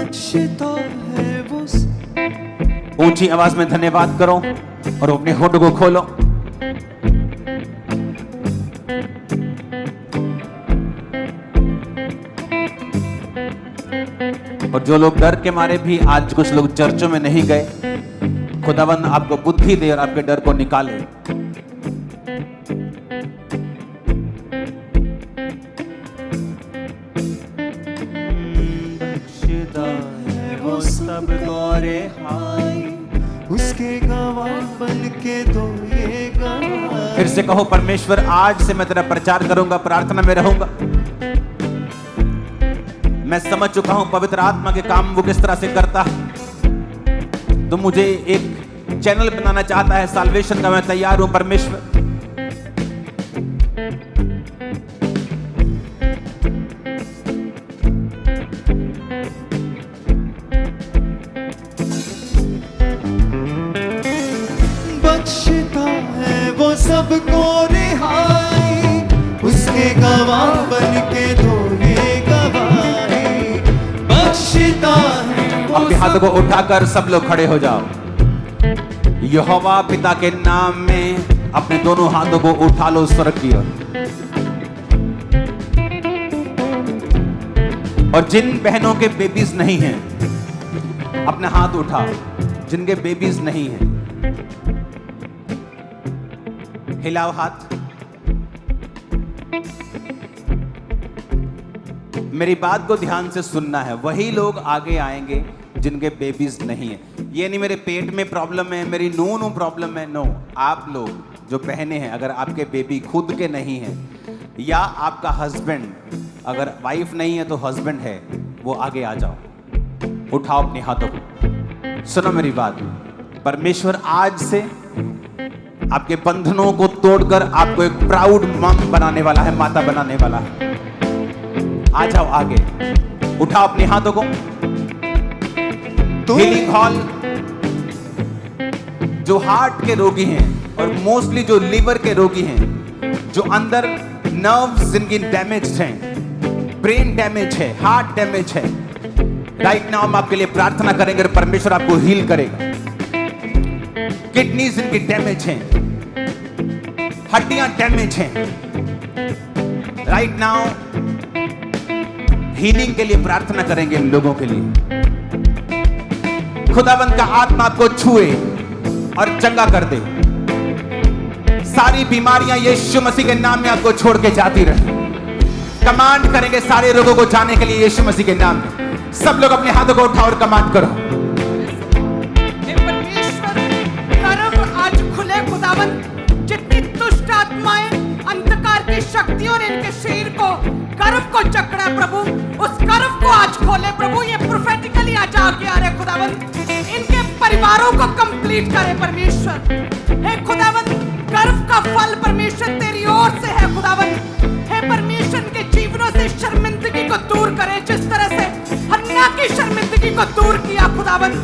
बख्शता है वो। ऊंची आवाज में धन्यवाद करो और अपने होठों को खोलो। और जो लोग डर के मारे भी आज कुछ लोग चर्चों में नहीं गए, खुदावंद आपको बुद्धि दे और आपके डर को निकाले। वो सब गौरे हाय, उसके गवाह बन के दो ये गवाह। फिर से कहो, परमेश्वर आज से मैं तेरा प्रचार करूंगा, प्रार्थना में रहूंगा। मैं समझ चुका हूं पवित्र आत्मा के काम वो किस तरह से करता है। तो मुझे एक चैनल बनाना चाहता है साल्वेशन का, मैं तैयार हूं परमेश्वर। बख्शता है वो सबको रिहाई, उसके गवाह बन के दो ये गवाही। बख्शता है अपने हाथों को उठाकर सब लोग खड़े हो जाओ। यहोवा पिता के नाम में अपने दोनों हाथों को उठा लो स्वर्ग की ओर। और जिन बहनों के बेबीज नहीं हैं, अपने हाथ उठाओ। जिनके बेबीज नहीं हैं, हिलाओ हाथ। मेरी बात को ध्यान से सुनना है। वही लोग आगे आएंगे जिनके बेबीज नहीं है। ये नहीं मेरे पेट में प्रॉब्लम है, मेरी नो प्रॉब्लम है, नो। आप लोग जो बहनें हैं, अगर आपके बेबी खुद के नहीं है, या आपका हस्बैंड, अगर वाइफ नहीं है तो हस्बैंड है, वो आगे आ जाओ। उठाओ अपने हाथों को। सुनो मेरी बात, परमेश्वर आज से आपके बंधनों को तोड़कर आपको एक प्राउड मम बनाने वाला है, माता बनाने वाला है। आ जाओ आगे, उठाओ अपने हाथों को। हीलिंग हॉल, जो हार्ट के रोगी हैं और मोस्टली जो लीवर के रोगी हैं, जो अंदर नर्व्स जिनकी डैमेज हैं, ब्रेन डैमेज है, हार्ट डैमेज है, राइट नाउ हम आपके लिए प्रार्थना करेंगे और परमेश्वर आपको हील करेगा। किडनीज जिनकी डैमेज हैं, हड्डियां डैमेज हैं, राइट नाउ हीलिंग के लिए प्रार्थना करेंगे इन लोगों के लिए। खुदावंद का आत्मा आपको छुए और चंगा कर दे। सारी बीमारियां यीशु मसीह के नाम में आपको छोड़ के जाती रहे। कमांड करेंगे सारे रोगों को जाने के लिए यीशु मसीह के नाम में। सब लोग अपने हाथों को उठाओ और कमांड करो। परमेश्वर कर्म आज खुले खुदावंद। जितनी दुष्ट आत्माएं, अंधकार की शक्तियों ने इनके शरीर को, कर्म को जकड़ा प्रभु, उस कर्म को आज खोले प्रभु। ये प्रोफेटिकली आज आगे आ रहे खुदावंद, इनके परिवारों को कंप्लीट करे परमेश्वर। हे खुदावंद, कर्म का फल परमेश्वर तेरी ओर से है खुदावंद। हे परमेश्वर, के जीवनों से शर्मिंदगी को दूर करे, जिस तरह से हन्ना की शर्मिंदगी को दूर किया खुदावंद।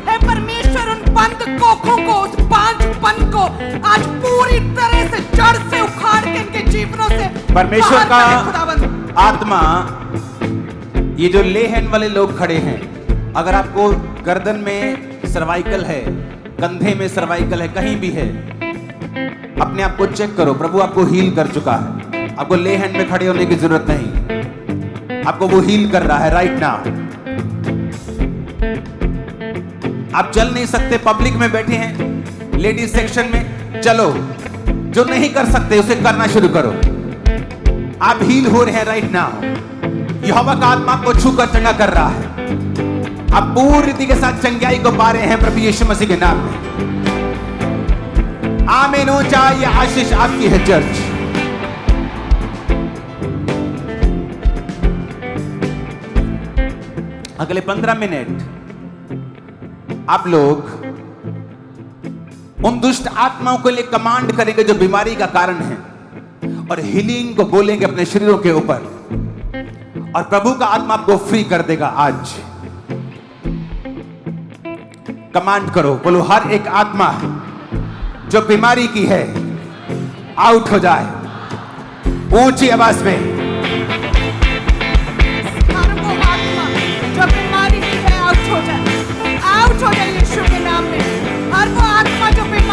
हे परमेश्वर, उन बंद कोखों को, उस बांझपन को आज पूरी तरह से जड़ से उखाड़ के इनके जीवनों से परमेश्वर का खुदावंद। आत्मा, ये जो लेहन वाले लोग खड़े हैं, अगर आपको गर्दन में सर्वाइकल है, कंधे में सर्वाइकल है, कहीं भी है, अपने आप को चेक करो। प्रभु आपको हील कर चुका है। आपको लेहन में खड़े होने की जरूरत नहीं, आपको वो हील कर रहा है राइट नाउ। आप चल नहीं सकते, पब्लिक में बैठे हैं, लेडीज सेक्शन में, चलो। जो नहीं कर सकते उसे करना शुरू करो। आप हील हो रहे हैं राइट नाउ। यहोवा का आत्मा आपको छूकर चंगा कर रहा है। आप पूरी रीति के साथ चंगाई को पा रहे हैं प्रभु यीशु मसीह के नाम में। आमीन हो जाए, यह आशीष आपकी है चर्च। अगले 15 मिनट आप लोग उन दुष्ट आत्माओं के लिए कमांड करेंगे जो बीमारी का कारण है, और हीलिंग को बोलेंगे अपने शरीरों के ऊपर, और प्रभु का आत्मा आपको फ्री कर देगा। आज कमांड करो, बोलो हर एक आत्मा जो बीमारी की है आउट हो जाए, ऊंची आवाज में। जो बीमारी की है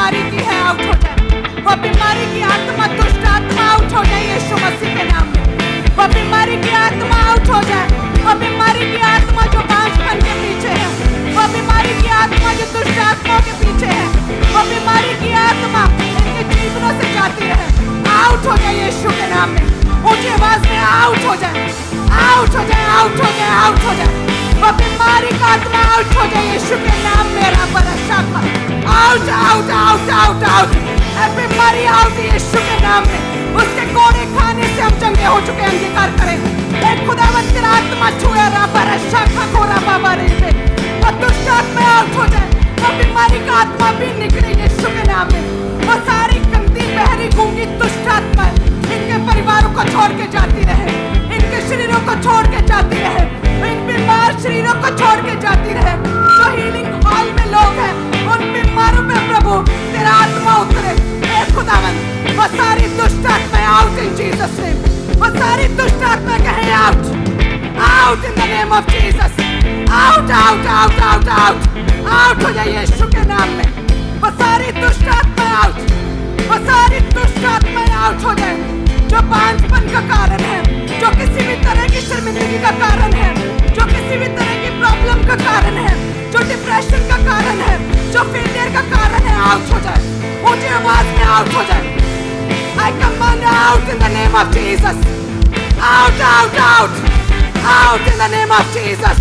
बीमारी की है आउट हो जाए। वो बीमारी की आत्मा, दुष्ट आत्मा आउट हो जाए यीशु मसीह के नाम में। वो बीमारी की आत्मा आउट हो जाए। वो बीमारी की आत्मा जो बांझपन के पीछे है, वो बीमारी की आत्मा जो दुष्ट आत्माओं के पीछे है, वो बीमारी की आत्मा इनके जीवनों से जाती रहे, आउट हो जाए यीशु के नाम में। ऊंची आवाज में आउट हो जाए, आउट हो जाए, आउट हो जाए, आउट हो जाए। वो बीमारी का आत्मा आउट हो जाए यीशु के नाम में। रब्बा रशाखा, out out out out out. ए बीमारी आउट यीशु के नाम में। उसके कोड़े खाने से हम चंगे हो चुके, अंगीकार करें। एक खुदावंत की आत्मा छुए रब्बा रशाखा को रब्बा बारे पे। वो दुष्ट आत्मा आउट हो जाए। वो बीमारी का आत्मा भी निकले यीशु के नाम में। वो सारी गंदी बहरी गूंगी दुष्ट आत्मा इनके परिवारों को छोड़ के जाती रहे, इनके शरीरों को छोड़ के जाती रहे, इन बीमार शरीरों को छोड़ के जाती रहे। जो हीलिंग हॉल में लोग हैं, उन बीमारों पे प्रभु तेरा आत्मा उतरे। ए खुदावंद, वो सारी दुष्ट आत्माएं आउट इन जीसस नेम। वो सारी दुष्ट आत्मा कहें out, out in the name of Jesus. Out out out out out out हो जाए यीशु के नाम में। वो सारी दुष्ट आत्माएं आउट, वो सारी दुष्ट आत्माएं आउट हो जाए जो बांझपन का कारण है, जो किसी भी तरह की शर्मिंदगी का कारण है, जो किसी भी तरह की प्रॉब्लम का कारण है, जो डिप्रेशन का कारण है, जो फेलियर का कारण है, आउट हो जाए। ऊंची आवाज में आउट हो जाए। I command out in the name of Jesus. Out, out, out. Out in the name of Jesus.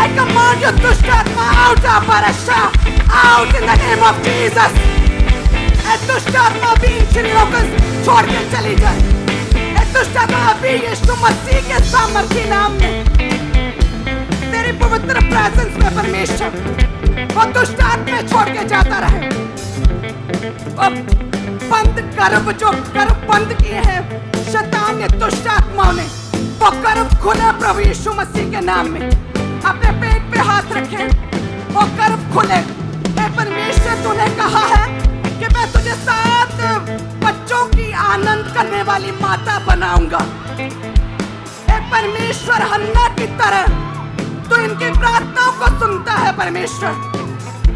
I command you दुष्ट आत्मा out of Parasha. Out in the name of Jesus. ए दुष्ट आत्मा भी इन शरीरों को छोड़ के चली जाए। ए दुष्ट आत्मा भी यीशु मसीह के सामर्थी नाम में, तेरी पवित्र प्रेजेंस में परमेश्वर, वो दुष्ट आत्मा छोड़ के जाता रहे। वो बंद गर्भ जो गर्भ बंद किए हैं शैतान ने, दुष्ट आत्माओं ने, वो गर्भ खुले प्रभु यीशु मसीह के नाम में। अपने पेट पे हाथ रखें, वो गर्भ खुले। ए परमेश्वर, तूने कहा है कि मैं तुझे 7 बच्चों की आनंद करने वाली माता बनाऊंगा। ए परमेश्वर, हन्ना की तरह तू इनकी प्रार्थनाओं को सुनता है परमेश्वर।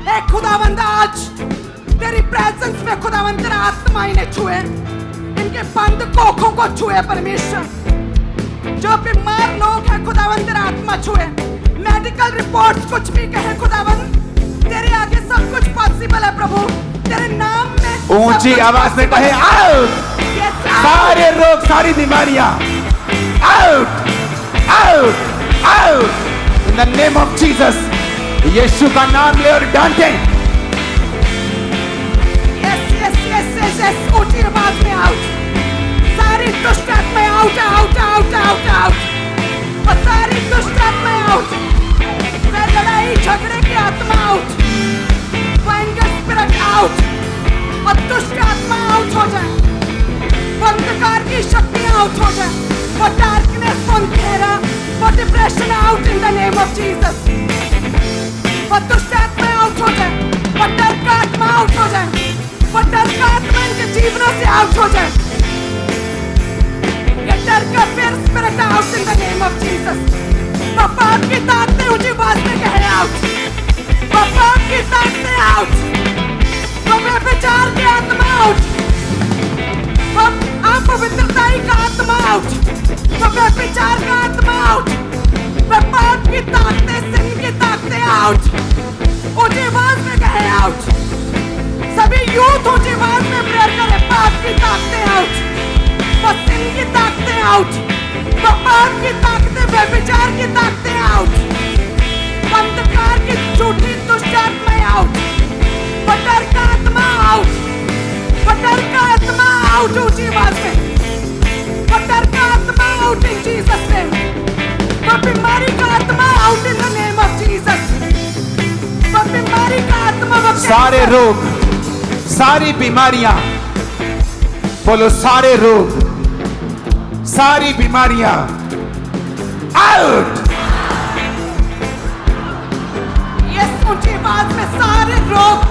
ए खुदावंद, आज तेरी प्रेजेंस में खुदावंद तेरा आत्मा इन्हें छुए, इनके बंद कोखों को छुए परमेश्वर। जो बीमार लोग हैं खुदावंद तेरा आत्मा छुए। मेडिकल रिपोर्ट्स कुछ भी कहे खुदावंद, तेरे आगे सब कुछ पॉसिबल है प्रभु। तेरे नाम में ऊंची आवाज में कहे आउट। सारे रोग, सारी बीमारियां out, out, out in the name of Jesus. यीशु का नाम ले और डांटे। ऊंची आवाज में आउट। सारी दुष्ट आत्माएं out, out, out, out, out. और सारी दुष्ट आत्माएं आउट। लड़ाई झगड़े की आत्मा आउट, एंगर स्पिरिट आउट, और दुष्ट आत्मा आउट हो जाए। अंधकार की शक्तियां आउट हो जाए। वो डार्कनेस, वो अंधेरा, वो depression out in the name of Jesus. वो दुष्ट आत्मा आउट हो जाए। वो डर का आत्मा आउट हो जाए। वो डर का आत्मा इनके जीवनों से आउट हो जाए। ये डर का फिर spirit out in the name of Jesus. वो पाप की ताकतें ऊंची आवाज में कहे आउट। वो पाप की ताकतें आउट। वो व्यभिचार की आत्मा आउट। वो अपवित्रताई का आत्मा आउट। वो व्यभिचार का आत्मा आउट। वो पाप की ताकतें, सिन की ताकतें आउट। ऊंची आवाज में कहे आउट। सभी यूथ ऊंची आवाज में प्रेयर करें। पाप की ताकतें आउट। वो सिन की ताकतें आउट। वो पाप की ताकतें, व्यभिचार की ताकतें आउट। अंधकार की झूठी दुष्ट आत्माएं आउट। वो डर का आत्मा आउट। वो डर का आत्मा आउट ऊंची आवाज में। वो डर का आत्मा आउट इन जीसस नेम। वो बीमारी का आत्मा out in the name of Jesus. वो बीमारी का आत्मा, सारे रोग, सारी बीमारियां, बोलो सारे रोग, सारी बीमारियां आउट। यस, ऊंची आवाज में सारे रोग,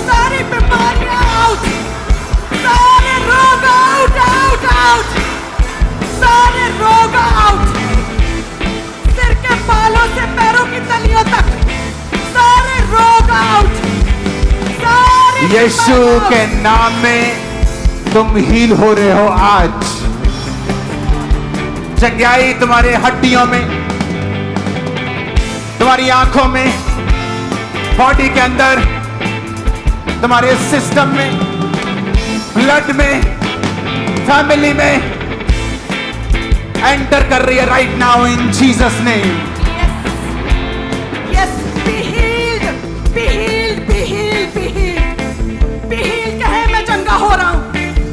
सारी बीमारियां आउट। सारे रोग आउट, आउट, आउट। सारे रोग आउट। सिर के बालों से पैरों की तलियों तक सारे रोग आउट। सारे यीशु के नाम में तुम हील हो रहे हो आज। चंगाई तुम्हारे हड्डियों में, तुम्हारी आंखों में, बॉडी के अंदर, तुम्हारे सिस्टम में, ब्लड में, फैमिली में एंटर कर रही है right now in Jesus name. Yes, be healed, be healed, be healed, be healed, be healed। कहे मैं चंगा हो रहा हूँ,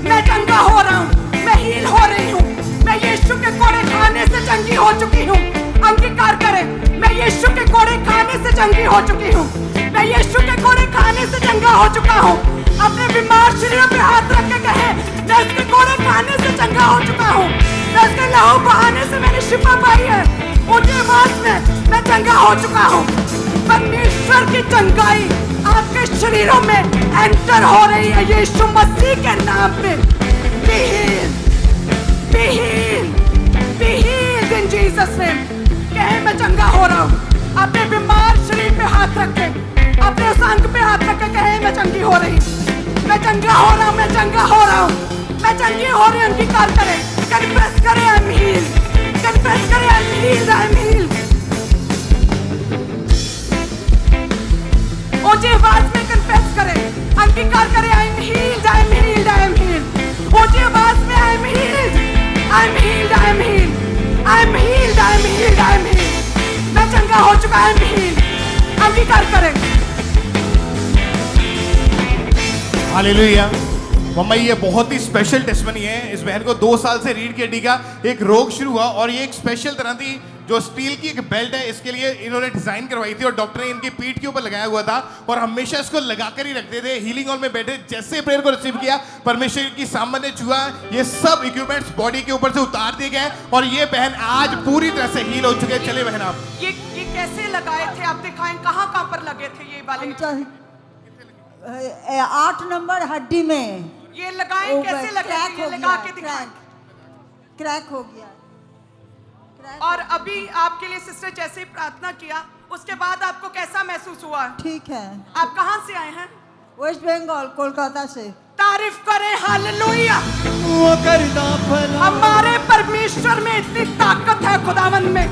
मैं चंगा हो रहा हूँ, मैं हील हो रही हूँ, मैं यीशु के कोड़े खाने से चंगी हो चुकी हूँ। अंगीकार करें, मैं यीशु के कोड़े खाने से चंगी हो चुकी हूँ, मैं यीशु के कोड़े खाने से चंगा हो चुका हूँ। अपने बीमार शरीरों पे हाथ रख के कहे, मैं इसके कोड़े खाने से चंगा हो चुका हूँ, मैं इसके लहू बहाने से मैंने शिफा पाई है। ऊंची आवाज में मैं चंगा हो चुका हूँ। परमेश्वर की चंगाई आपके शरीरों में एंटर हो रही है यीशु मसीह के नाम पे। Be healed, be healed, be healed in Jesus name। कहे मैं चंगा हो रहा हूँ। अपने बीमार शरीर पे हाथ रख के, अपने उस अंग पे हाथ रख के कहे मैं चंगी हो रही, मैं चंगा हो रहा हूँ, मैं चंगा हो रहा हूँ, मैं चंगी हो रही हूँ। अंगीकार करें, कन्फेस करें, आई एम हील्ड, कन्फेस करें, I am heeled, I am heeled. ऊंची आवाज में कन्फेस करें, अंगीकार करें, I am heeled, I am heeled, I am heeled. ऊंची आवाज में I am heeled, I am heeled, I am heeled, I am heeled, I am heeled, I am heeled. मैं चंगा हो चुका, आई एम हील्ड। अंगीकार करें। हालेलुया। मम्मा ये बहुत ही स्पेशल टेस्टमनी है। इस बहन को 2 साल से रीढ़ की हड्डी का एक रोग शुरू हुआ और ये एक स्पेशल तरह की जो स्टील की एक बेल्ट है, इसके लिए इन्होंने डिजाइन करवाई थी और डॉक्टर ने इनकी पीठ के ऊपर लगाया हुआ था और हमेशा इसको लगाकर ही रखते थे। हीलिंग हॉल में बैठे जैसे प्रेयर को रिसीव किया, परमेश्वर की सामने छुआ, ये सब इक्विपमेंट्स बॉडी के ऊपर से उतार दिए गए और ये बहन आज पूरी तरह से हील हो चुके हैं। चले बहन आप ये कैसे लगाए थे, आप दिखाएं कहाँ पर लगे थे ये वाले? 8 नंबर हड्डी में ये लगाए कैसे लगे थे? ये लगा के दिखाएं। क्रैक हो गया। और अभी आपके लिए सिस्टर जैसे ही प्रार्थना किया उसके बाद आपको कैसा महसूस हुआ? ठीक है। आप कहाँ से आए हैं? वेस्ट बंगाल, कोलकाता से। तारीफ करें, हालेलुया। वो करता भला हमारे परमेश्वर में इतनी ताकत है, खुदावन में।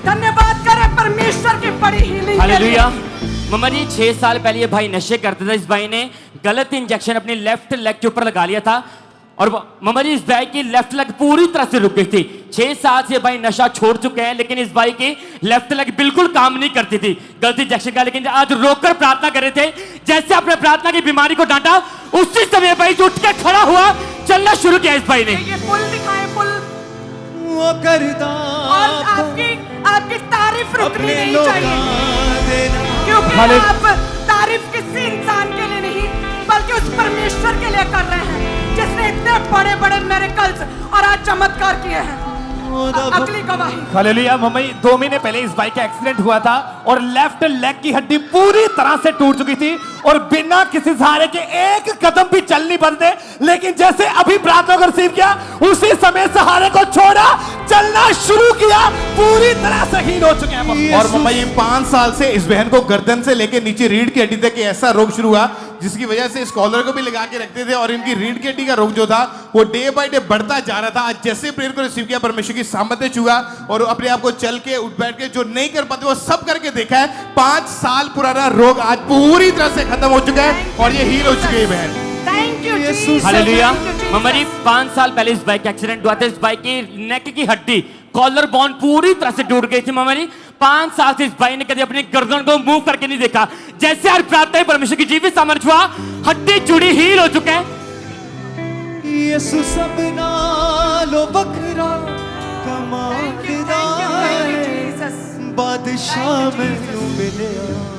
धन्यवाद करें परमेश्वर की बड़ी हीलिंग के लिए। हालेलुया। मम्मा जी 6 साल पहले ये भाई नशे करते थे। इस भाई ने गलत इंजेक्शन अपनी लेफ्ट लेग के ऊपर लगा लिया था और मम्मा जी इस भाई की लेफ्ट लेग पूरी तरह से रुक गई थी। 6 साल से भाई नशा छोड़ चुके हैं लेकिन इस भाई की लेफ्ट लेग बिल्कुल काम नहीं करती थी गलत इंजेक्शन का। लेकिन आज रोककर प्रार्थना कर रहे थे, जैसे आपने प्रार्थना की बीमारी को डांटा उसी समय भाई उठ के खड़ा हुआ, चलना शुरू किया इस भाई ने। ये पुल दिखाएं, पुल। वो करता और आपकी तारीफ रुकनी अपने नहीं लोग चाहिए, क्योंकि आप तारीफ किसी इंसान के लिए नहीं बल्कि उस परमेश्वर के लिए कर रहे हैं जिसने इतने बड़े बड़े मिरेकल्स और आज चमत्कार किए हैं। अगली गवाही। हालेलुया। मम्मा 2 महीने पहले इस बाइक का एक्सीडेंट हुआ था और लेफ्ट लेग की हड्डी पूरी तरह से टूट चुकी थी और बिना किसी सहारे के एक कदम भी चल नहीं पाते। लेकिन जैसे अभी प्रार्थना को रिसीव किया उसी समय सहारे को छोड़ा, चलना शुरू किया, पूरी तरह से हील हो चुके हैं। और मम्मा ये 5 साल से इस बहन को गर्दन से लेकर नीचे रीढ़ की हड्डी तक ऐसा रोग शुरू हुआ जिसकी वजह से इस कॉलर को भी लगा के रखते थे और इनकी रीढ़ की हड्डी का रोग जो था वो डे बाय डे बढ़ता जा रहा था। आज जैसे प्रेयर को रिसीव किया, परमेश्वर की सामर्थ्य छुआ और अपने आप को चल के उठ बैठ के जो नहीं कर पाते वो सब करके देखा है। 5 साल पुराना रोग आज पूरी तरह से खत्म हो चुका है और ये हील हो चुकी है बहन। Thank you Yeshu. हालेलुया। मम्मा जी 5 साल पहले इस बाइक का एक्सीडेंट हुआ था। इस बाइक की नेक की हड्डी कॉलर बोन पूरी तरह से टूट गई थी। मम्मा जी 5 साल से इस भाई ने कभी अपनी गर्दन को मूव करके नहीं देखा। जैसे आज प्रार्थना परमेश्वर की जीवित सामर्थ्य हुआ, हड्डी जुड़ी हील हो चुके हैं। यीशु सब नालो बखरा कमालदा बादशाह में मिले।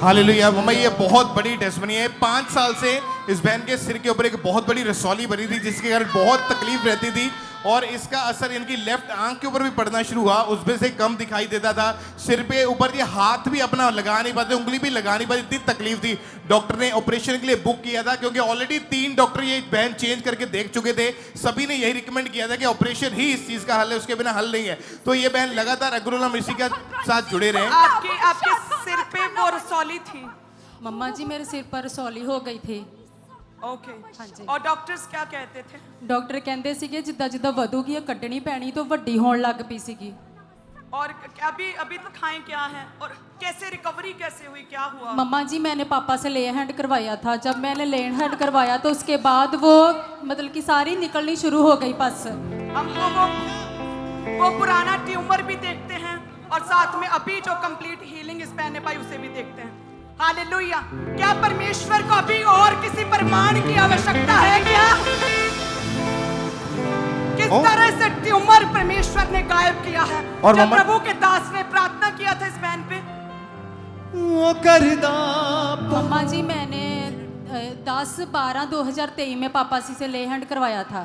हालेलुया। मम्मा ये बहुत बड़ी टेस्टमनी है। 5 साल से इस बहन के सिर के ऊपर एक बहुत बड़ी रसौली बनी थी जिसके कारण बहुत तकलीफ रहती थी और इसका असर इनकी लेफ्ट आंख के ऊपर भी पड़ना शुरू हुआ। उसमें से कम दिखाई देता था, सिर पे ऊपर ये हाथ भी अपना लगा नहीं पाते, उंगली भी लगा नहीं पाती, इतनी तकलीफ थी। डॉक्टर ने ऑपरेशन के लिए बुक किया था क्योंकि ऑलरेडी 3 डॉक्टर ये बहन चेंज करके देख चुके थे। सभी ने यही रिकमेंड किया था कि ऑपरेशन ही इस चीज का हल है, उसके बिना हल नहीं है। तो ये बहन लगातार अग्रवाल हम इसी के साथ जुड़े रहे। आपके सिर पे वो रसौली थी। मम्मा जी मेरे सिर पर रसौली हो गई थी। ओके ਹਾਂਜੀ। और डॉक्टर्स क्या कहते थे? ਡਾਕਟਰ ਕਹਿੰਦੇ ਸੀਗੇ ਜਿੱਦਾਂ ਜਿੱਦਾਂ ਵਧੂਗੀ ਇਹ ਕੱਢਣੀ ਪੈਣੀ ਤੋਂ ਵੱਡੀ ਹੋਣ ਲੱਗ ਪਈ ਸੀਗੀ। और अभी अभी तक खाएं क्या है और कैसे रिकवरी कैसे हुई, क्या हुआ? मम्मा जी मैंने पापा से ले हैंड करवाया था, जब मैंने ले हैंड करवाया तो उसके बाद वो मतलब कि सारी निकलनी शुरू हो गई पस। हमको वो पुराना ट्यूमर भी देखते हैं और साथ में अभी जो कंप्लीट हीलिंग इस बहन ने पाई उसे भी देखते हैं। हालेलुया। क्या परमेश्वर को अभी और किसी प्रमाण की आवश्यकता है क्या? किस तरह से ट्यूमर परमेश्वर ने गायब किया है। और जब मम्मा- प्रभु के दास ने प्रार्थना किया था इस बहन पे, वो करदा मम्मा जी मैंने 10/12/2023 में पापा जी से ले हैंड करवाया था।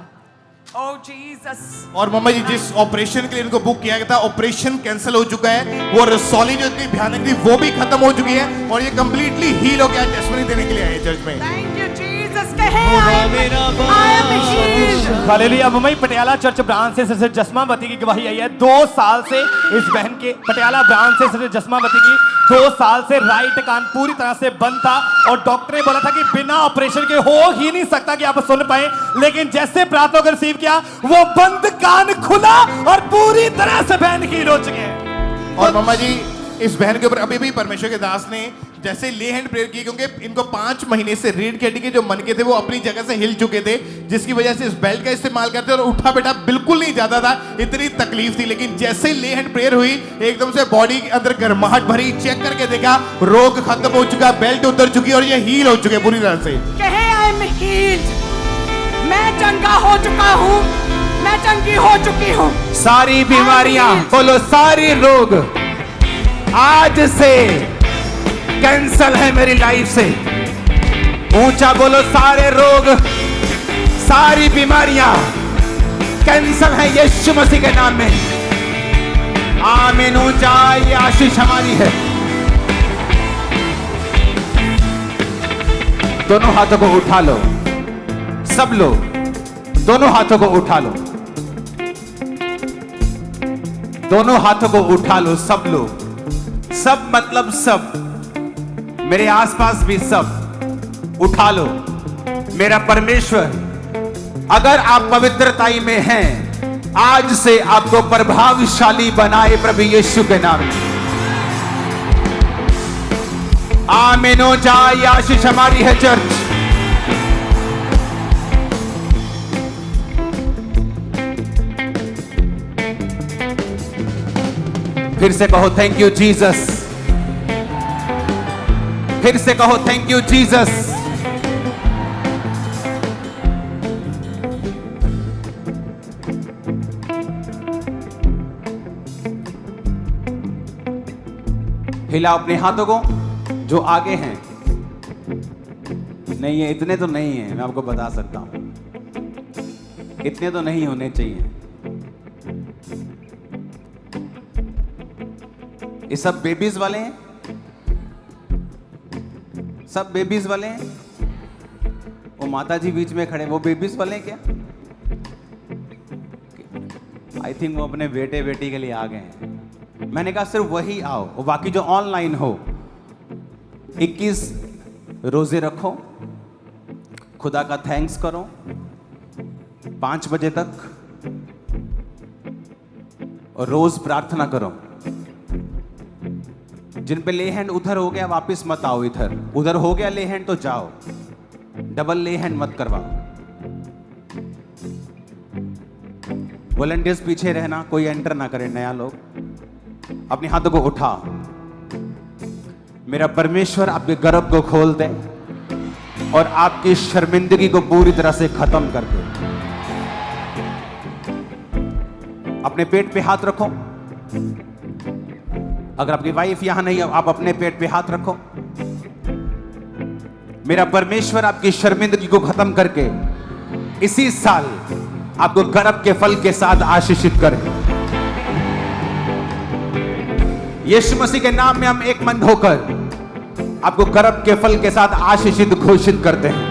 ओह जीसस। और मम्मा जी जिस ऑपरेशन के लिए इनको बुक किया गया था ऑपरेशन कैंसिल हो चुका है, वो रसौली जो इतनी भयानक थी वो भी खत्म हो चुकी है और ये कंप्लीटली हील हो गया। टेस्टमनी देने के लिए आए चर्च में। Thank you Jesus. कहे मेरा I am heeled. Hallelujah. Mumbai Patiala church branch से सिस्टर जसमावती की गवाही आई है। 2 साल से इस बहन के पटियाला ब्रांच से सिस्टर जसमावती की 2 साल से राइट कान पूरी तरह से बंद था और डॉक्टर ने बोला था कि बिना ऑपरेशन के हो ही नहीं सकता कि आप सुन पाए, लेकिन जैसे प्रार्थना को रिसीव किया वो बंद कान खुला और पूरी तरह से बहन हील हो चुके हैं। और मम्मा जी इस बहन के ऊपर अभी भी परमेश्वर के दास ने जैसे ले हैंड प्रेयर की, क्योंकि इनको 5 महीने से रीढ़ की हड्डी के जो मनके थे वो अपनी जगह से हिल चुके थे, जिसकी वजह से इस बेल्ट का इस्तेमाल करते और उठा बैठा बिल्कुल नहीं जाता था, इतनी तकलीफ थी। लेकिन जैसे ले हैंड प्रेयर हुई एकदम से बॉडी के अंदर गर्माहट भरी, चेक करके देखा रोग खत्म हो चुका, बेल्ट उतर चुकी और ये हील हो चुके पूरी तरह से। कहे आई एम हील्ड। मैं चंगा हो चुका हूँ, मैं चंगी हो चुकी हूँ। सारी बीमारियां बोलो, सारी रोग आज से कैंसल है मेरी लाइफ से। ऊंचा बोलो, सारे रोग सारी बीमारियां कैंसल है यीशु मसीह के नाम में। आमीन। ऊंचा, ये आशीष हमारी है। दोनों हाथों को उठा लो, सब लोग दोनों हाथों को उठा लो, दोनों हाथों को उठा लो सब लोग। सब मतलब सब, मेरे आसपास भी सब उठा लो। मेरा परमेश्वर अगर आप पवित्रताई में हैं आज से आपको प्रभावशाली बनाए प्रभु यीशु के नाम में। आमीन। हो जाए, आशीष हमारी है चर्च। फिर से कहो थैंक यू जीसस। फिर से कहो थैंक यू जीसस। हिलाओ अपने हाथों को जो आगे हैं। नहीं है, इतने तो नहीं है, मैं आपको बता सकता हूं, इतने तो नहीं होने चाहिए। ये सब बेबीज वाले हैं, सब बेबीज वाले हैं। वो माता जी बीच में खड़े, वो बेबीज वाले हैं क्या? आई थिंक वो अपने बेटे बेटी के लिए आ गए हैं। मैंने कहा सिर्फ वही आओ, और बाकी जो ऑनलाइन हो 21 रोजे रखो, खुदा का थैंक्स करो 5 बजे तक, और रोज प्रार्थना करो। जिन पे ले हैंड उधर हो गया वापस मत आओ इधर, उधर हो गया ले हैंड तो जाओ, डबल ले हैंड मत करवाओ। वॉलंटियर्स पीछे रहना, कोई एंटर ना करे नया लोग। अपने हाथों को उठाओ। मेरा परमेश्वर आपके गर्भ को खोल दे और आपकी शर्मिंदगी को पूरी तरह से खत्म कर दे। अपने पेट पे हाथ रखो। अगर आपकी वाइफ यहां नहीं है, आप अपने पेट पे हाथ रखो। मेरा परमेश्वर आपकी शर्मिंदगी को खत्म करके इसी साल आपको गर्भ के फल के साथ आशीषित करे। यीशु मसीह के नाम में हम एक मन होकर आपको गर्भ के फल के साथ आशीषित घोषित करते हैं।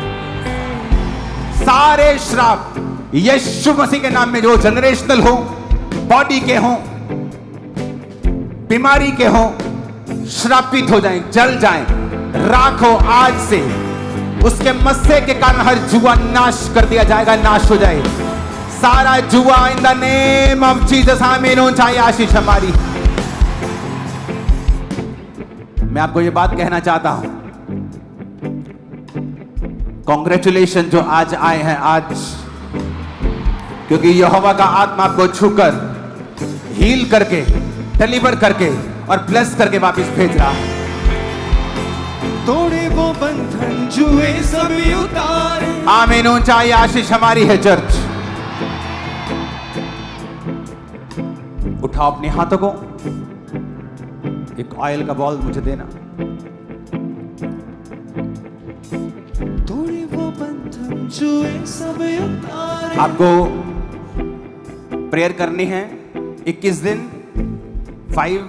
सारे श्राप यीशु मसीह के नाम में जो जनरेशनल हो, बॉडी के हो, बीमारी के हो, श्रापित हो जाएं, जल जाएं, राख हो आज से उसके मस्से के कारण हर जुआ नाश कर दिया जाएगा, नाश हो जाए सारा जुआ इन द नेम ऑफ जीसस। आमीन। ऊंचाई आशीष हमारी। मैं आपको ये बात कहना चाहता हूं, कॉन्ग्रेचुलेशन जो आज आए हैं आज, क्योंकि यहोवा का आत्मा आपको छूकर हील करके डिलीवर करके और ब्लेस करके वापस भेज रहा है। तोड़े वो बंधन जुए सभी उतारे। आमीन। ऊंचाई आशीष हमारी है चर्च। उठाओ अपने हाथों को, एक ऑयल का बॉल मुझे देना। तोड़े वो बंधन जुए सभी उतारे। आपको प्रेयर करनी है 21 दिन 5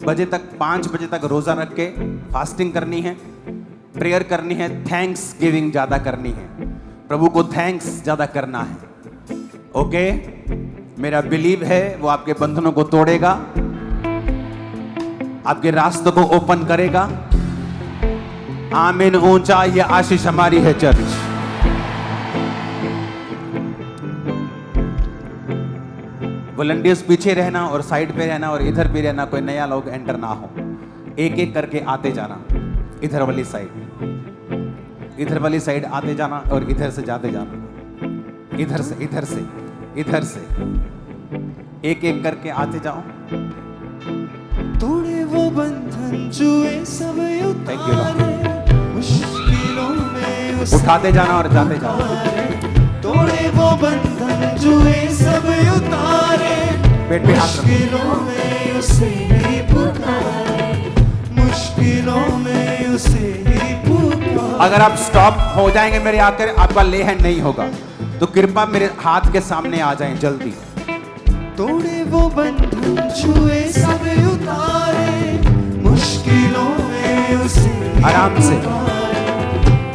बजे तक 5 बजे तक रोजा रख के फास्टिंग करनी है, प्रेयर करनी है, थैंक्स गिविंग ज्यादा करनी है, प्रभु को थैंक्स ज्यादा करना है। ओके, मेरा बिलीव है वो आपके बंधनों को तोड़ेगा, आपके रास्तों को ओपन करेगा। आमीन। ऊंचा ये आशीष हमारी है चर्च। वॉलंटियर्स पीछे रहना और साइड पे रहना और इधर भी रहना, कोई नया लोग एंटर ना हो। एक एक करके आते जाना, इधर वाली साइड, इधर वाली साइड आते जाना और इधर से जाते जाना, इधर से इधर से इधर से, एक एक करके आते जाओ। तोड़े वो बंधन जुए सब Thank you, Lord. उतारे। मुश्किलों में उसे उठाते जाना और जाते जाना। तोड़े वो बंधन जुए सब उतारे। पेट पे हाथ रखो। मुश्किलों में उसे ही पुकारे। मुश्किलों में उसे ही पुकारे। अगर आप स्टॉप हो जाएंगे मेरे आकर, आपका ले हैंड नहीं होगा, तो कृपया मेरे हाथ के सामने आ जाएं जल्दी। तोड़े वो बंधन छुए सब उतारे। मुश्किलों में उसे आराम से।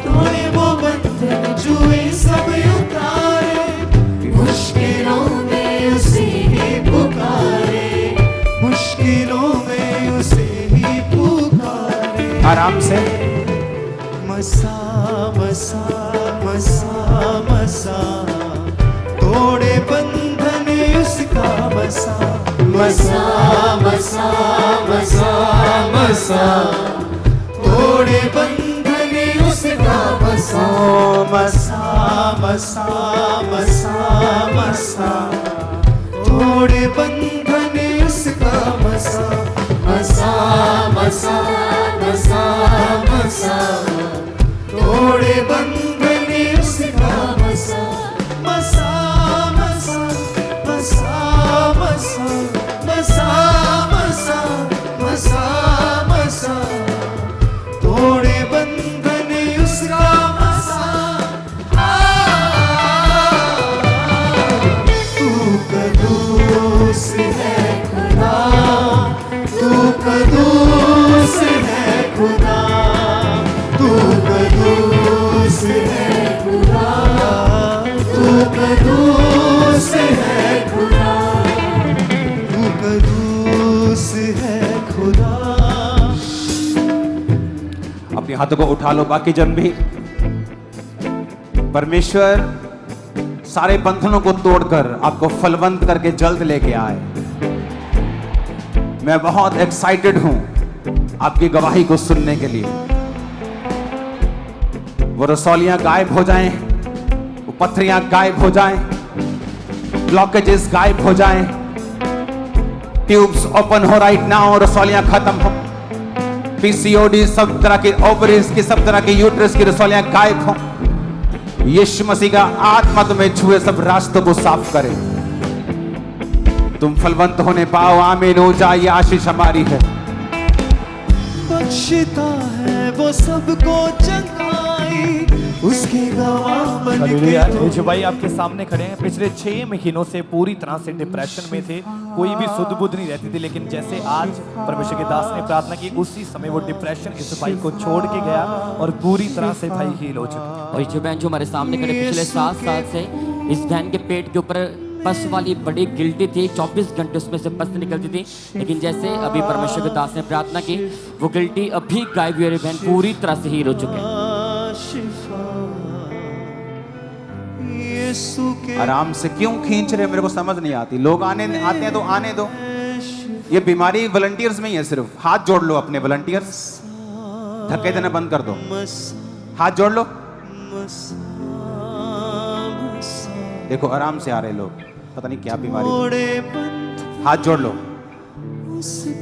तोड़े वो बंधन छुए सब उतारे। मुश्किलों में उसे ही पुकारे। मुश्किलों में उसे ही पुकारे। आराम से। मसा मसा मसा मसा तोड़े बंधन उसका मसा। मसा मसा मसा मसा तोड़े बंधन उसका मसा। मसा मसा मसा मसा तोड़े बंधन उसका मसा। मसा मसा मसा मसा तोड़े बंधन उसका मसा। मसा मसा मसा मसा मसा मसा मसा मसा तोड़े बंधन उसका मसा। तू कदूस है खुदा। तू कदूस है खुदा। तू कदूस है खुदा। तू कदूस है खुदा। तू कदूस है खुदा। अपने हाथों को उठा लो, बाकी जन भी। परमेश्वर सारे बंधनों को तोड़कर आपको फलवंत करके जल्द लेके आए। मैं बहुत एक्साइटेड हूं आपकी गवाही को सुनने के लिए। वो रसौलियां गायब हो जाएं, वो पत्थरियां गायब हो जाएं, ब्लॉकेजेस गायब हो जाएं, ट्यूब्स ओपन हो राइट नाउ, रसौलियां खत्म हो, पीसीओडी सब तरह की ओवरीज की, सब तरह की यूट्रस की रसौलियां गायब हो। यीशु मसीह का आत्मा तुम्हें छुए, सब रास्तों को साफ करे, तुम फलवंत होने पाओ। आमीन। ऊंचा ये आशीष हमारी है। बख्शता है वो सबको चंगाई। उसके गवाह बन हालेलुया। के ये जो भाई आपके सामने खड़े हैं, पिछले 6 महीनों से पूरी तरह से डिप्रेशन में थे, कोई भी सुध बुध नहीं रहती थी, लेकिन जैसे आज परमेश्वर के दास ने प्रार्थना की, उसी समय वो डिप्रेशन इस भाई को छोड़ के गया और पूरी तरह से भाई हील हो चुका। और जो बहन जो हमारे सामने खड़े, पिछले 7 साल से इस बहन के पेट के ऊपर पस वाली बड़ी गिल्टी थी, 24 घंटे उसमें से पस निकलती थी, लेकिन जैसे अभी परमेश्वर के दास ने प्रार्थना की, वो गिल्टी अभी गायब हुई और बहन पूरी तरह से हील हो चुके हैं। यीशु के आराम से क्यों खींच रहे हो? मेरे को समझ नहीं आती। लोग आते हैं तो आने दो। ये बीमारी वॉलंटियर्स में ही है सिर्फ। हाथ जोड़ लो अपने वॉलंटियर्स, धक्के देना बंद कर दो। हाथ जोड़ लो। देखो आराम से आ रहे लोग, पता नहीं क्या बीमारी। हाथ जोड़ लो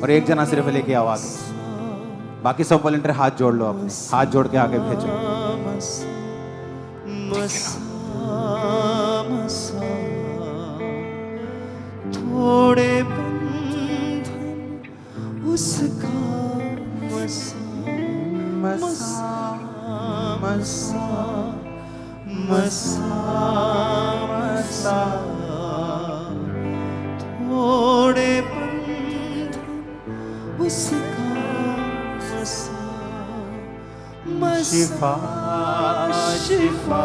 और एक जना सिर्फ लेके आओ आगे। बाकी सब वॉलंटियर हाथ जोड़ लो अपने, हाथ जोड़ के आगे भेजो। थोड़े बंधन उसका थोड़े बंधन उसका शिफा शिफा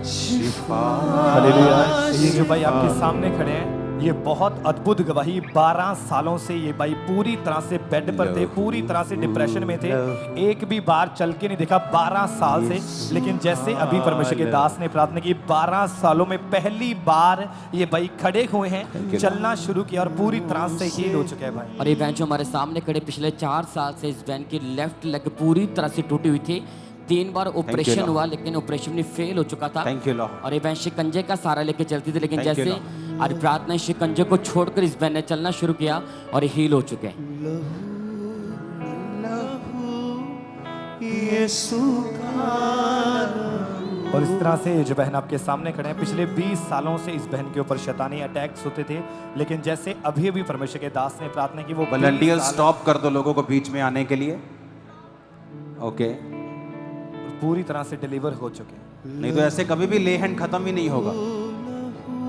शिफा। हालेलुया। ये जो भाई आपके सामने खड़े हैं, ये बहुत अद्भुत गवाही। 12 सालों से ये भाई पूरी तरह से बेड पर थे, पूरी तरह से डिप्रेशन में थे, एक भी बार चल के नहीं देखा 12 साल से। लेकिन जैसे अभी परमेश्वर के दास ने प्रार्थना की, 12 सालों में पहली बार ये भाई खड़े हुए हैं, चलना शुरू किया और पूरी तरह से हील हो चुके हैं भाई। और ये बहन जो हमारे सामने खड़े, पिछले 4 साल से इस बहन की लेफ्ट लेग पूरी तरह से टूटी हुई थी। 3 बार ऑपरेशन हुआ, लेकिन ऑपरेशन में फेल हो चुका था। Thank you Lord. और ये बहन शिकंजे का सहारा लेके चलती थी, लेकिन Thank you, जैसे आज प्रार्थना शिकंजे को छोड़कर इस बहन ने चलना शुरू किया और हील हो चुके हैं। यीशु का और इस तरह से जो बहन आपके सामने खड़े हैं, पिछले 20 सालों से इस बहन के ऊपर शैतानी अटैक्स होते थे, लेकिन जैसे अभी अभी परमेश्वर के दास ने प्रार्थना की, वो वॉलंटियर स्टॉप कर दो लोगों को बीच में आने के लिए। ओके, पूरी तरह से डिलीवर हो चुके हैं। नहीं तो ऐसे कभी भी ले हैंड खत्म ही नहीं होगा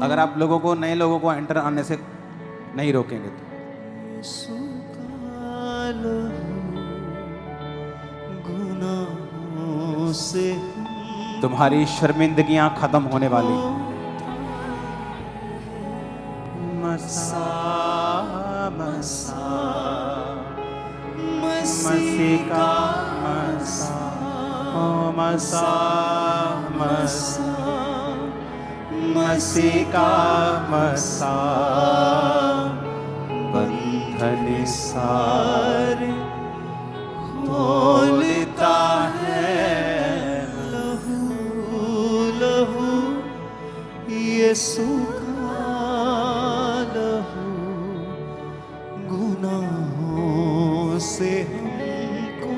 अगर आप लोगों को, नए लोगों को एंटर आने से नहीं रोकेंगे तो। गुनाहों से तुम्हारी शर्मिंदगियां खत्म होने वाली। मसा मसा मसी का मसा ओ मसा मसा मसी का मसा बंधन सारे खोलता है। लहू यीशु का लहू गुनाहों से हमको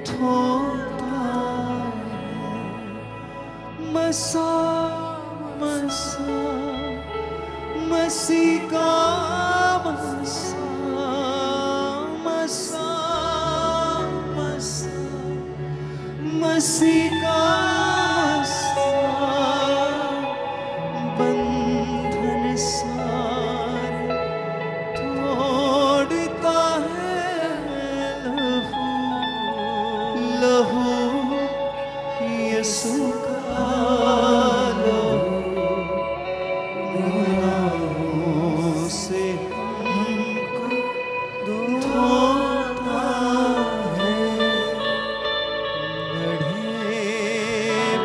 धोता है। मसा मसा मसीह का मसा मसा मसा मसीह का बंधन सारे तोड़ता है। लहू यीशु का लहू गुनाहों से हमको धोता है।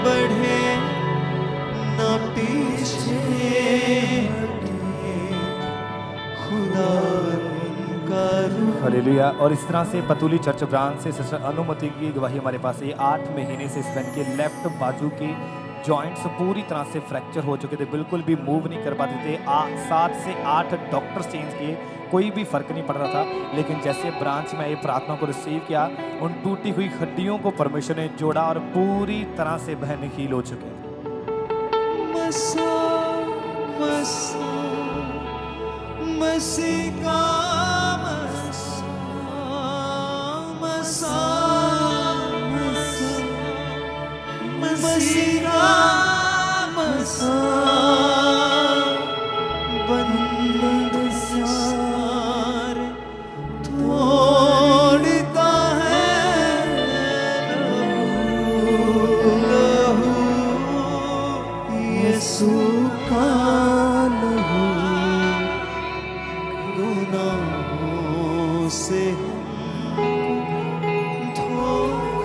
बढ़े न पीछे हटे खुदा उनका रूह। हालेलुया। और इस तरह से पतुली चर्च ब्रांच से सिस्टर अनुमति की गवाही हमारे पास है। 8 महीने से इस बहन के लेफ्ट बाजू के जॉइंट्स पूरी तरह से फ्रैक्चर हो चुके थे, बिल्कुल भी मूव नहीं कर पाते थे। 7 से 8 डॉक्टर्स चेंज किए, कोई भी फर्क नहीं पड़ रहा था। लेकिन जैसे ब्रांच में ये प्रार्थना को रिसीव किया, उन टूटी हुई हड्डियों को परमेश्वर ने जोड़ा और पूरी तरह से बहन हील हो चुके हैं। मसा मसा मसीह का मसा मसा मसा मसीह का मसा बंधन सारे तोड़ता है। लहू यीशु का लहू गुनाहों से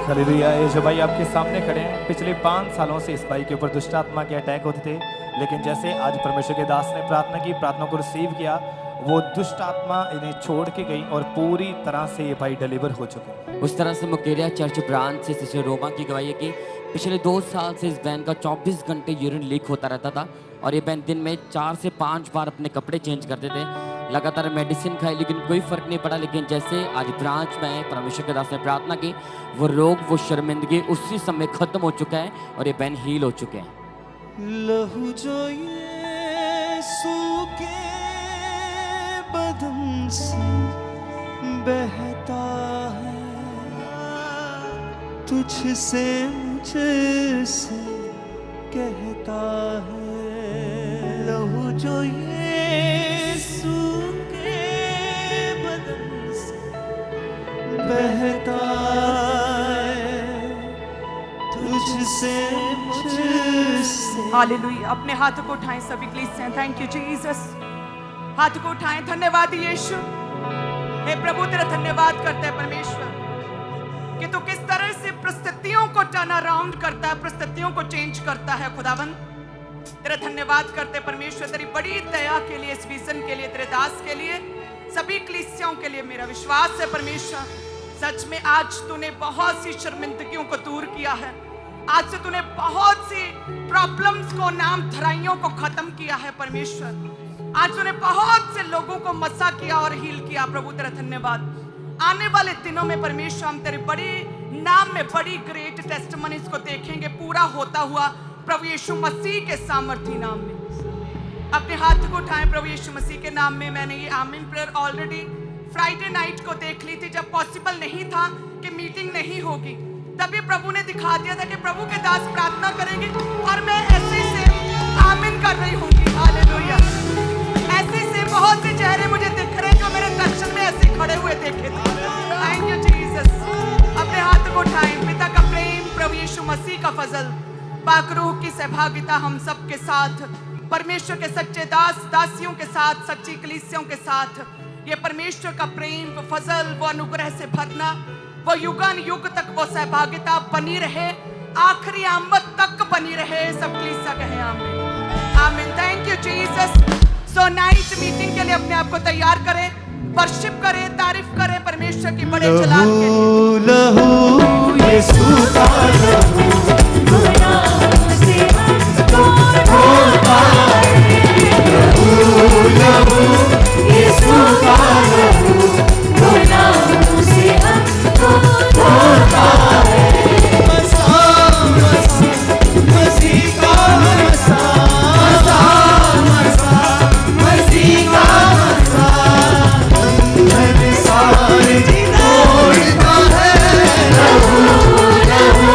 हालेलुया। ये जो भाई आपके सामने खड़े हैं, पिछले 5 सालों से इस भाई के ऊपर दुष्ट आत्मा के अटैक होते थे, लेकिन जैसे आज परमेश्वर के दास ने प्रार्थना को रिसीव किया, वो दुष्ट आत्मा इन्हें छोड़ के गई और पूरी तरह से ये भाई डिलीवर हो चुके हैं। उस तरह से मुकेरिया चर्च ब्रांच से सिस्टर रोमा की गवाही है कि पिछले 2 साल से इस बहन का 24 घंटे यूरिन लीक होता रहता था और ये बहन दिन में 4 से 5 बार अपने कपड़े चेंज करते थे। लगातार मेडिसिन खाई लेकिन कोई फर्क नहीं पड़ा, लेकिन जैसे आज ब्रांच में परमेश्वर के दास ने प्रार्थना की, वो रोग, वो शर्मिंदगी उसी समय खत्म हो चुका है और ये बहन हील हो चुके हैं। लहू जो यीशु के बदन से बहता है, तुझसे मुझसे कहता है। लहू जो यीशु के बदन से बहता है, तुझसे मुझसे। हालेलुया। अपने हाथों को उठाएं सभी कलीसियां। Thank you Jesus. हाथ को उठाएं। धन्यवाद यीशु। हे प्रभु, तेरा धन्यवाद करते हैं परमेश्वर कि तू किस तरह से परिस्थितियों को टर्न अराउंड करता है, परिस्थितियों को चेंज करता है। खुदावन तेरा धन्यवाद करते हैं परमेश्वर, तेरी बड़ी दया के लिए, इस विजन के लिए, तेरे दास के लिए, सभी कलीसियाओं के लिए। मेरा विश्वास है परमेश्वर, सच में आज तूने बहुत सी शर्मिंदगियों को दूर किया है। आज से तूने बहुत सी प्रॉब्लम्स को, नाम धराइयों को खत्म किया है परमेश्वर। आज तूने बहुत से लोगों को मसा किया और हील किया। प्रभु तेरा धन्यवाद। आने वाले दिनों में परमेश्वर हम तेरे बड़ी नाम में बड़ी ग्रेट टेस्टिमनीज को देखेंगे पूरा होता हुआ प्रभु यीशु मसीह के सामर्थी नाम में। अपने हाथ को उठाएं प्रभु यीशु मसीह के नाम में। मैंने ये आमीन प्रेयर ऑलरेडी फ्राइडे नाइट को देख ली थी, जब पॉसिबल नहीं था कि मीटिंग नहीं होगी, तभी प्रभु ने दिखा दिया था कि प्रभु के दास प्रार्थना करेंगे और मैं ऐसे से आमीन कर रही होंगी। हालेलुया। ऐसे से बहुत से चेहरे मुझे दिख रहे हैं जो मेरे दर्शन में ऐसे खड़े हुए देखे थे। Thank you Jesus. अपने हाथ को उठाएं। पिता का प्रेम, प्रभु यीशु मसीह का फजल, पाक रूह की सहभागिता हम सब के साथ, परमेश्वर के सच्चे दास दासियों के साथ, सच्ची कलीसियों के साथ, ये परमेश्वर का प्रेम, वो फजल, वो अनुग्रह से भरना, वो युगान युग तक वो सहभागिता बनी रहे, आखिरी आमद तक बनी रहे। सब कलीसिया कहे आमीन। आमीन। Thank you Jesus. So night meeting के लिए अपने आप को तैयार करें, वर्शिप करें, तारीफ करें परमेश्वर की बड़े जलाल के लिए। लहू यीशु का लहू गुनाहों से हमको धोता है। लहू यीशु का लहू गुनाहों से हमको धोता है। मसा मसा मसीह का मसा, मसा मसा मसीह का मसा, बंधन सारे तोड़ता है। लहू लहू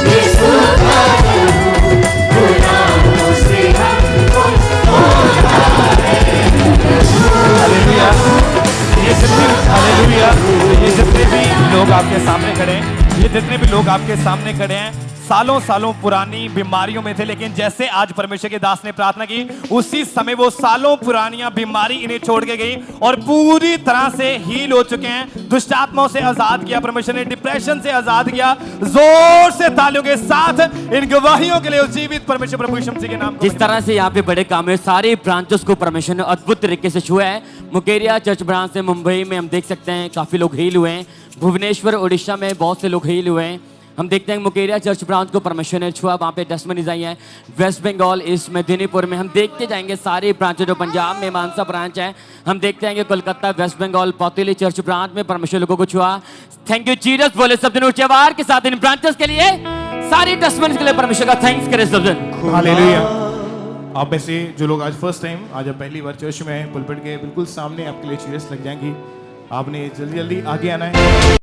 यीशु का लहू गुनाहों से हमको धोता है। हालेलुया। ये जितने भी लोग आपके सामने खड़े हैं, ये जितने भी लोग आपके सामने खड़े हैं, सालों सालों पुरानी बीमारियों में थे, लेकिन जैसे आज परमेश्वर के दास ने प्रार्थना की, उसी समय वो सालों पुरानियां बीमारी इन्हें छोड़ के गई और पूरी तरह से हील हो चुके हैं। दुष्ट आत्माओं से आजाद किया परमेश्वर ने, डिप्रेशन से आजाद किया। जोर से तालियों के साथ इन गवाहियों के लिए जीवित परमेश्वर प्रभु यीशु मसीह के नाम। जिस तरह से यहाँ पे बड़े काम है, सारे ब्रांचेस को परमेश्वर ने अद्भुत तरीके से छुआ है। मुकेरिया चर्च ब्रांच से मुंबई में हम देख सकते हैं काफी लोग हील हुए हैं। भुवनेश्वर उड़ीसा में बहुत से लोग हील हुए हैं। हम देखते हैं मुकेरिया चर्च ब्रांच को परमेश्वर ने छुआ, वहाँ पे टेस्टिमनीज आई हैं। वेस्ट बंगाल, ईस्ट मेदिनीपुर में हम देखते जाएंगे सारे ब्रांचें, जो पंजाब में मानसा ब्रांच है, हम देखते हैं कि कोलकाता, वेस्ट बंगाल, पौतीली चर्च ब्रांच में परमेश्वर लोगों को छुआ। Thank you Jesus. बोले सब दिन ऊंचे आवाज के साथ इन ब्रांचेस के लिए, सारी टेस्टिमनीज के लिए परमेश्वर का थैंक्स करें सब दिन। हालेलुया। आप में से जो लोग आज फर्स्ट टाइम, आज आप पहली बार चर्च में हैं, पुलपिट के बिल्कुल सामने आपके लिए चीयर्स लग जाएंगी। आपने जल्दी जल्दी आगे आना है।